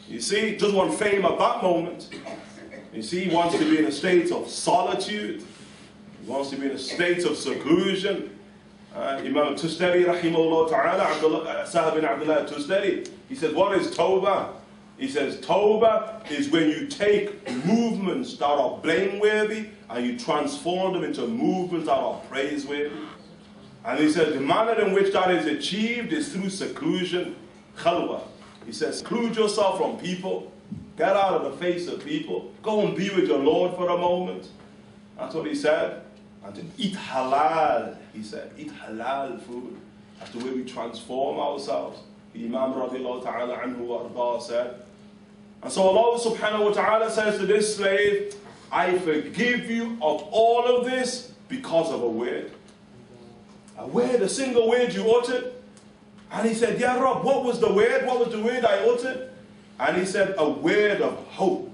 You see, he doesn't want fame at that moment. You see, he wants to be in a state of solitude. He wants to be in a state of seclusion. Imam Tustari, rahimahullah ta'ala, Sahab bin Abdullah Tustari, he says, what is tawbah? He says, tawbah is when you take movements that are blameworthy and you transform them into movements that are praiseworthy. And he says, the manner in which that is achieved is through seclusion, khalwa. He says, seclude yourself from people, get out of the face of people, go and be with your Lord for a moment. That's what he said. And to eat halal, he said, eat halal food. That's the way we transform ourselves. The Imam radiallahu ta'ala anhu wa said. And so Allah subhanahu wa ta'ala says to this slave, I forgive you of all of this because of a word. A word, a single word you uttered. And he said, Ya Rabb, what was the word? What was the word I uttered? And he said, a word of hope.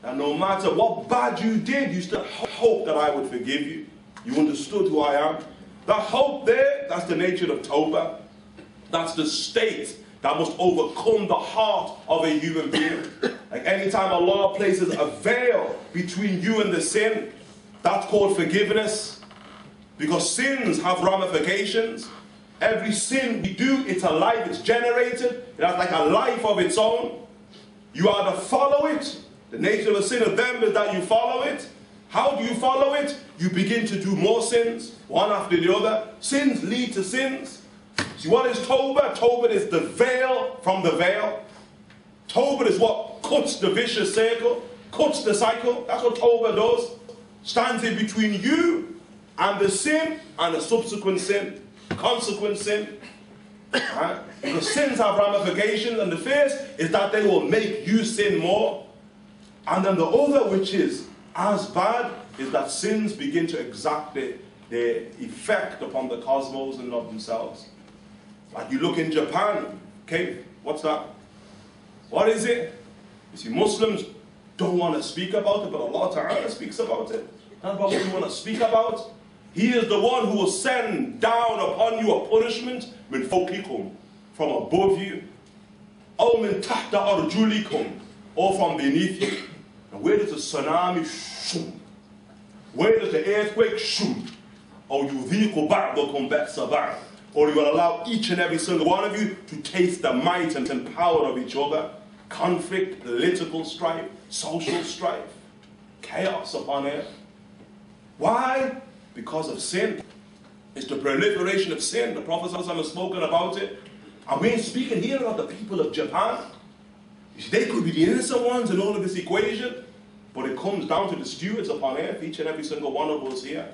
That no matter what bad you did, you still hope that I would forgive you. You understood who I am. That hope there, that's the nature of tawbah. That's the state that must overcome the heart of a human being. Like anytime Allah places a veil between you and the sin, that's called forgiveness. Because sins have ramifications. Every sin we do, it's a life, it's generated. It has like a life of its own. You either follow it. The nature of a sin of them is that you follow it. How do you follow it? You begin to do more sins, one after the other. Sins lead to sins. See, what is tawbah? Tawbah is the veil from the veil. Tawbah is what cuts the vicious circle, cuts the cycle. That's what tawbah does. Stands in between you and the sin and the subsequent sin, consequent sin. Right? Because sins have ramifications, and the first is that they will make you sin more. And then the other, which is as bad, is that sins begin to exact their effect upon the cosmos and of themselves. Like you look in Japan, okay, what's that? What is it? You see, Muslims don't want to speak about it, but Allah Ta'ala speaks about it. That's what we want to speak about. He is the one who will send down upon you a punishment, min fawqikum, from above you, or min tahta arjulikum, or from beneath you. And where does the tsunami shum? Where does the earthquake shum? Or yudhiqu ba'dakum ba'sa ba'd? Or you will allow each and every single one of you to taste the might and power of each other. Conflict, political strife, social strife, chaos upon earth. Why? Because of sin. It's the proliferation of sin. The Prophet has spoken about it. And we ain't speaking here about the people of Japan. They could be the innocent ones in all of this equation, but it comes down to the stewards upon earth, each and every single one of us here.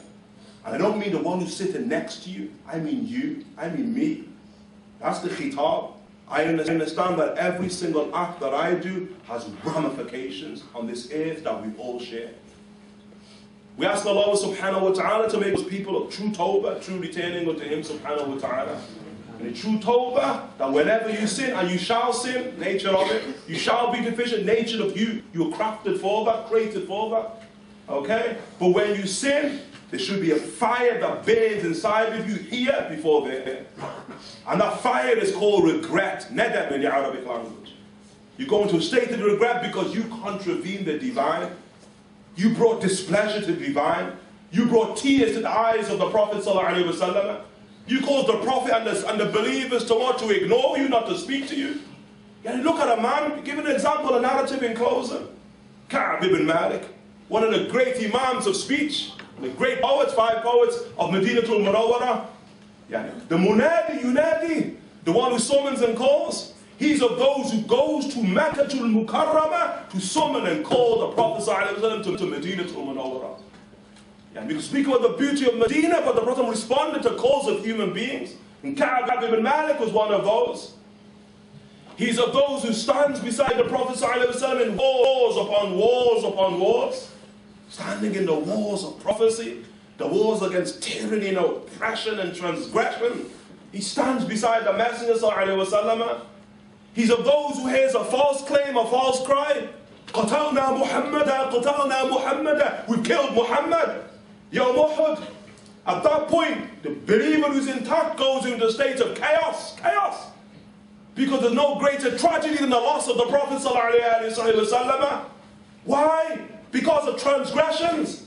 And I don't mean the one who's sitting next to you. I mean you. I mean me. That's the khitab. I understand that every single act that I do has ramifications on this earth that we all share. We ask Allah subhanahu wa ta'ala to make us people of true tawbah, true returning unto Him subhanahu wa ta'ala. And the true tawbah, that whenever you sin, and you shall sin, nature of it, you shall be deficient, nature of you, you were crafted for that, created for that. Okay? But when you sin, there should be a fire that burns inside of you here before there. And that fire is called regret, nadam in the Arabic language. You go into a state of regret because you contravened the divine. You brought displeasure to the divine. You brought tears to the eyes of the Prophet ﷺ. You caused the Prophet and the believers to want to ignore you, not to speak to you. And look at a man, give an example, a narrative in closing. Ka'b ibn Malik, one of the great imams of speech, the great poets, 5 poets of Madinatul Munawwara. The Munadi, Yunadi, the one who summons and calls. He's of those who goes to Makkatul Mukarramah to summon and call the Prophet ﷺ to Madinatul Munawwara. And we can speak about the beauty of Medina, but the Prophet responded to calls of human beings. And Ka'b ibn Malik was one of those. He's of those who stands beside the Prophet ﷺ in wars upon wars upon wars. Standing in the wars of prophecy, the wars against tyranny and oppression and transgression. He stands beside the Messenger ﷺ. He's of those who hears a false claim, a false cry. قَتَلْنَا مُحَمَّدًا قَتَلْنَا مُحَمَّدًا. We've killed Muhammad. Yawm Uhud. At that point, the believer who's intact goes into a state of chaos. Chaos. Because there's no greater tragedy than the loss of the Prophet ﷺ. Why? Because of transgressions.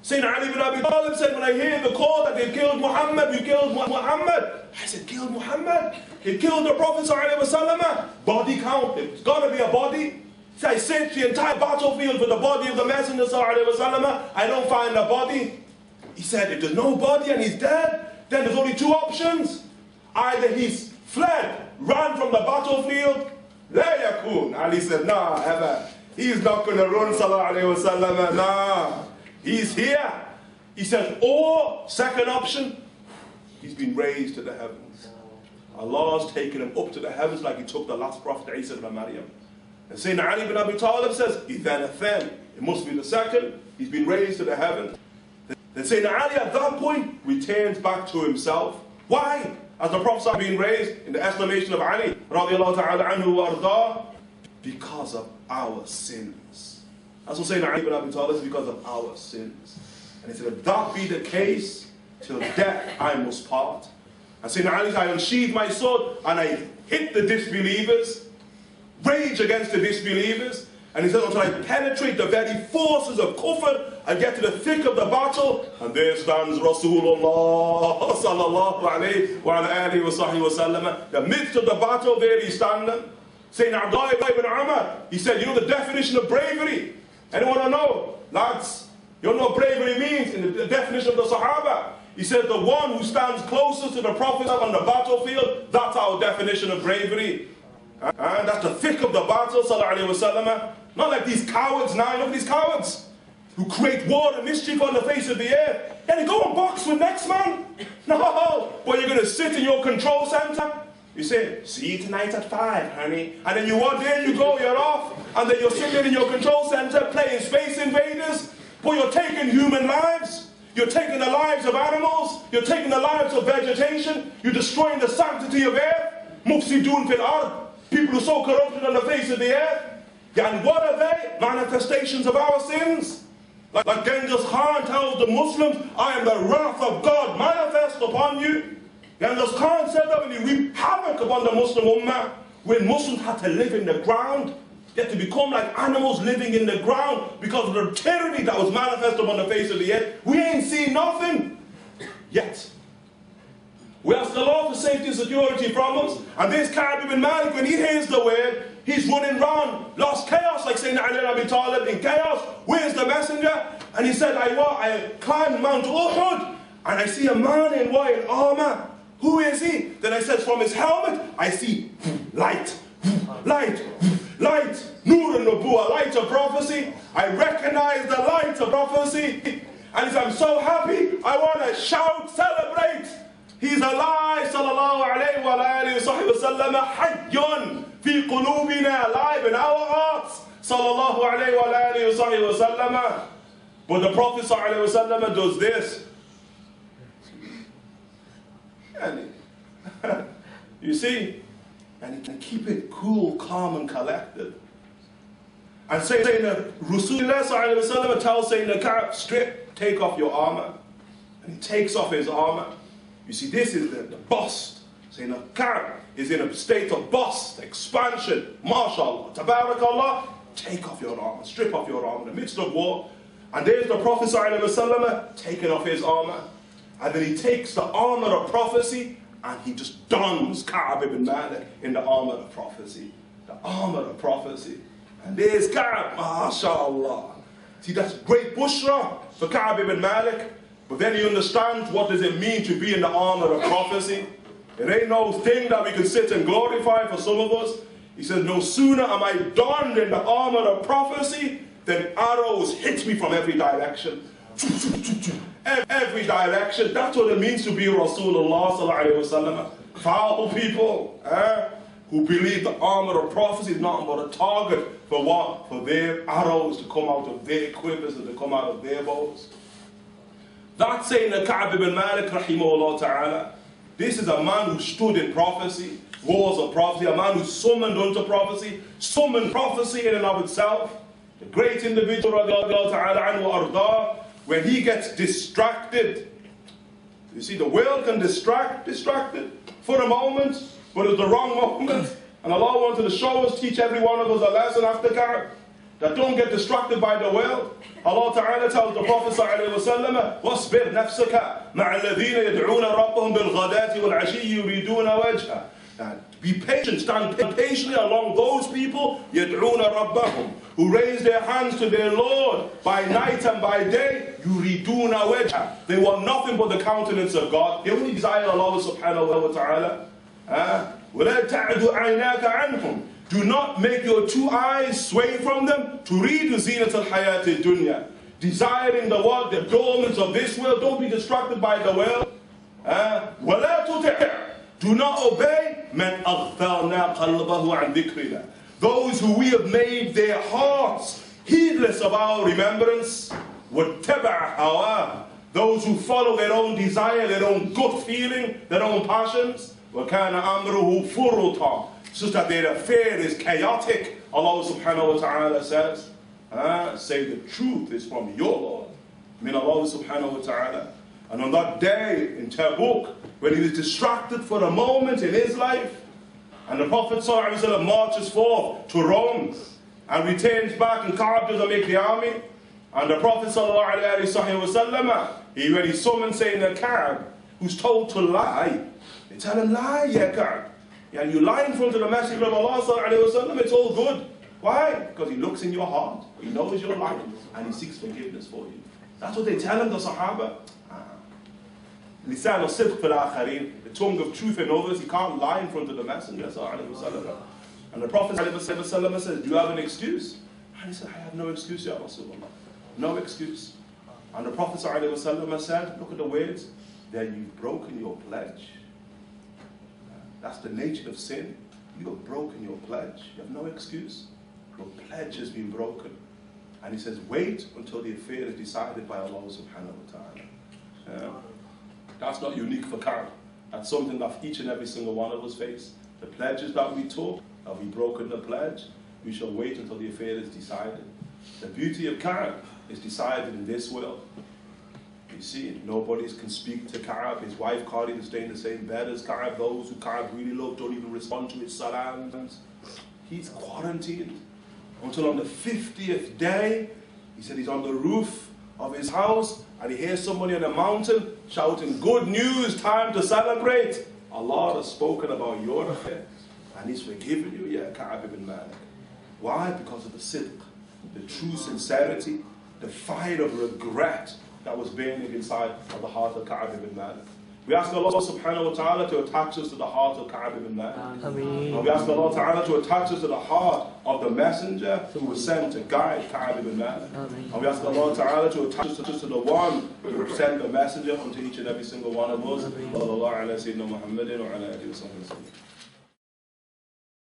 Sayyidina Ali ibn Abi Talib said, when I hear the call that they killed Muhammad, you killed Muhammad. I said, killed Muhammad? He killed the Prophet ﷺ. Body count, it's got to be a body. So I searched the entire battlefield for the body of the Messenger ﷺ. I don't find a body. He said, if there's no body and he's dead, then there's only two options. Either he's fled, ran from the battlefield. La yakun. Ali said, nah, ever. He's not going to run, sallallahu alayhi wa sallam. Nah. He's here. He says, or second option, he's been raised to the heavens. Allah's taken him up to the heavens like he took the last prophet Isa ibn Maryam. And Sayyidina Ali ibn Abi Talib says, it must be the second. He's been raised to the heavens. Then Sayyidina Ali at that point returns back to himself. Why? As the Prophet had been raised in the estimation of Ali radiallahu ta'ala anhu wa ardah, because of our sins. That's what Sayyidina Ali ibn Abi Talib is, because of our sins. And he said, if that be the case, till death I must part. And Sayyidina Ali said, I unsheathed my sword and I hit the disbelievers, rage against the disbelievers. And he said, until I penetrate the very forces of kufr, I get to the thick of the battle, and there stands RasoolAllah sallallahu alayhi wa alihi wa sahbihi wa sallam. The midst of the battle, there he's standing. Sayyidina Abdullah ibn Umar, he said, you know the definition of bravery? Anyone want to know? Lads, you don't know what bravery means in the definition of the Sahaba. He said, the one who stands closest to the Prophet on the battlefield, that's our definition of bravery. And that's the thick of the battle, sallallahu alayhi wa sallam. Not like these cowards now, look at these cowards who create war and mischief on the face of the earth. And you go and box with next man. No, but you're going to sit in your control center. You say, see you tonight at 5, honey. And then there you go, you're off. And then you're sitting in your control center playing Space Invaders. But you're taking human lives. You're taking the lives of animals. You're taking the lives of vegetation. You're destroying the sanctity of earth. Mufsidun fil ard. People who are so corrupted on the face of the earth. And what are they? Manifestations of our sins. Like Genghis Khan tells the Muslims, I am the wrath of God manifest upon you. Genghis Khan said that when he wreaked havoc upon the Muslim Ummah, when Muslims had to live in the ground, they had to become like animals living in the ground because of the tyranny that was manifest upon the face of the earth. We ain't seen nothing yet. We ask Allah for safety and security from us. And this Ka'b ibn Malik, when he hears the word, he's running round, lost chaos, like Sayyidina Ali ibn Abi Talib in chaos. Where's the messenger? And he said, I climbed Mount Uhud, and I see a man in white armor. Who is he? Then I said, from his helmet, I see light, light, light, Nur al-Nubuwah, light of prophecy. I recognize the light of prophecy. And he said, I'm so happy, I want to shout, celebrate. He's alive, sallallahu alayhi wa alihi wa sallam, hayyun fi qulubina, alive in our hearts, sallallahu alayhi wa alihi wa sallam. But the Prophet sallallahu alayhi wa sallam does this. And you see, and he can keep it cool, calm and collected. And Sayyidina Rasulullah sallallahu alayhi wa sallam tells Sayyidina Ka'b, strip, take off your armor. And he takes off his armor. You see, this is the bust. Sayyidina Ka'b is in a state of bust, expansion. MashaAllah, Tabarakallah, take off your armor, strip off your armor in the midst of war. And there's the Prophet ﷺ taking off his armor. And then he takes the armor of prophecy and he just dons Ka'b ibn Malik in the armor of prophecy. The armor of prophecy. And there's Ka'b, MashaAllah. See, that's great bushra for Ka'b ibn Malik. But then he understands what does it mean to be in the armor of prophecy. It ain't no thing that we can sit and glorify for some of us. He says, no sooner am I donned in the armor of prophecy than arrows hit me from every direction. Every direction. That's what it means to be Rasulullah sallallahu alayhi wa sallam. Foul people who believe the armor of prophecy is nothing but a target for what? For their arrows to come out of their quivers and to come out of their bows. That's saying that Ka'b ibn Malik rahimahullah ta'ala. This is a man who stood in prophecy, wars of prophecy, a man who summoned unto prophecy, summoned prophecy in and of itself. The great individual radiallahu ta'ala anhu ardah, when he gets distracted. You see, the world can distracted for a moment, but at the wrong moment. And Allah wanted to show us, teach every one of us a lesson after Ka'b, that don't get distracted by the world. Allah Ta'ala tells the Prophet ﷺ, وَاصْبِرْ نَفْسَكَ مَعَ الَّذِينَ يَدْعُونَ رَبَّهُمْ بِالْغَدَاةِ وَالْعَشِيِّ يُرِيدُونَ وَجْهَهُ. Be patient, stand patiently along those people, يَدْعُونَ رَبَّهُمْ, who raise their hands to their Lord by night and by day. يُرِيدُونَ وَجْهَهُ. They want nothing but the countenance of God. They only desire Allah subhanahu wa ta'ala. وَلَا تَعْدُ عَيْنَاكَ عَنْهُمْ. Do not make your two eyes sway from them. تُرِيدُ زِينَةَ الْحَيَاةِ الدُّنْيَا. Desiring the what? The adornments of this world. Don't be distracted by the world. وَلَا تُطِعْ. Do not obey مَنْ أَغْفَلْنَا قَلْبَهُ عَنْ ذِكْرِنَا. Those who we have made their hearts heedless of our remembrance. وَاتَّبَعَ هَوَاهُ. Those who follow their own desire, their own gut feeling, their own passions. وَكَانَ أَمْرُهُ فُرُطًا. So that their affair is chaotic. Allah subhanahu wa ta'ala says, say the truth is from your Lord. Min Allah subhanahu wa ta'ala. And on that day in Tabuk, when he was distracted for a moment in his life, and the Prophet ﷺ marches forth to Rome and returns back, and Ka'b doesn't make the army, and the Prophet ﷺ, when he summons Sayyidina Ka'b, who's told to lie, they tell him, lie, ya Ka'b. Yeah, you lie in front of the Messenger of Allah ﷺ, it's all good. Why? Because he looks in your heart, he knows you're lying, and he seeks forgiveness for you. That's what they tell him, the Sahaba. Lisan al-sidq fil akharin, the tongue of truth in others. He can't lie in front of the Messenger. And the Prophet ﷺ says, do you have an excuse? And he said, I have no excuse, Ya Rasulullah. No excuse. And the Prophet ﷺ said, look at the words, that you've broken your pledge. That's the nature of sin. You have broken your pledge. You have no excuse. Your pledge has been broken. And he says, wait until the affair is decided by Allah subhanahu wa ta'ala. That's not unique for Ka'b. That's something that each and every single one of us face. The pledges that we took, have we broken the pledge? We shall wait until the affair is decided. The beauty of Ka'b is decided in this world. You see, nobody can speak to Ka'b. His wife can't even stay in the same bed as Ka'b. Those who Ka'b really love don't even respond to his salams. He's quarantined until on the 50th day. He said he's on the roof of his house and he hears somebody on a mountain shouting, good news, time to celebrate. Allah has spoken about your affair and he's forgiven you, ya Ka'b ibn Malik. Why? Because of the sidq, the true sincerity, the fire of regret that was burning inside of the heart of Ka'b ibn Malik. We ask Allah subhanahu wa ta'ala to attach us to the heart of Ka'b ibn Malik. And we ask Allah ta'ala to attach us to the heart of the messenger who was sent to guide Ka'b ibn Malik. And we ask Allah ta'ala to attach us to the one who sent the messenger unto each and every single one of us.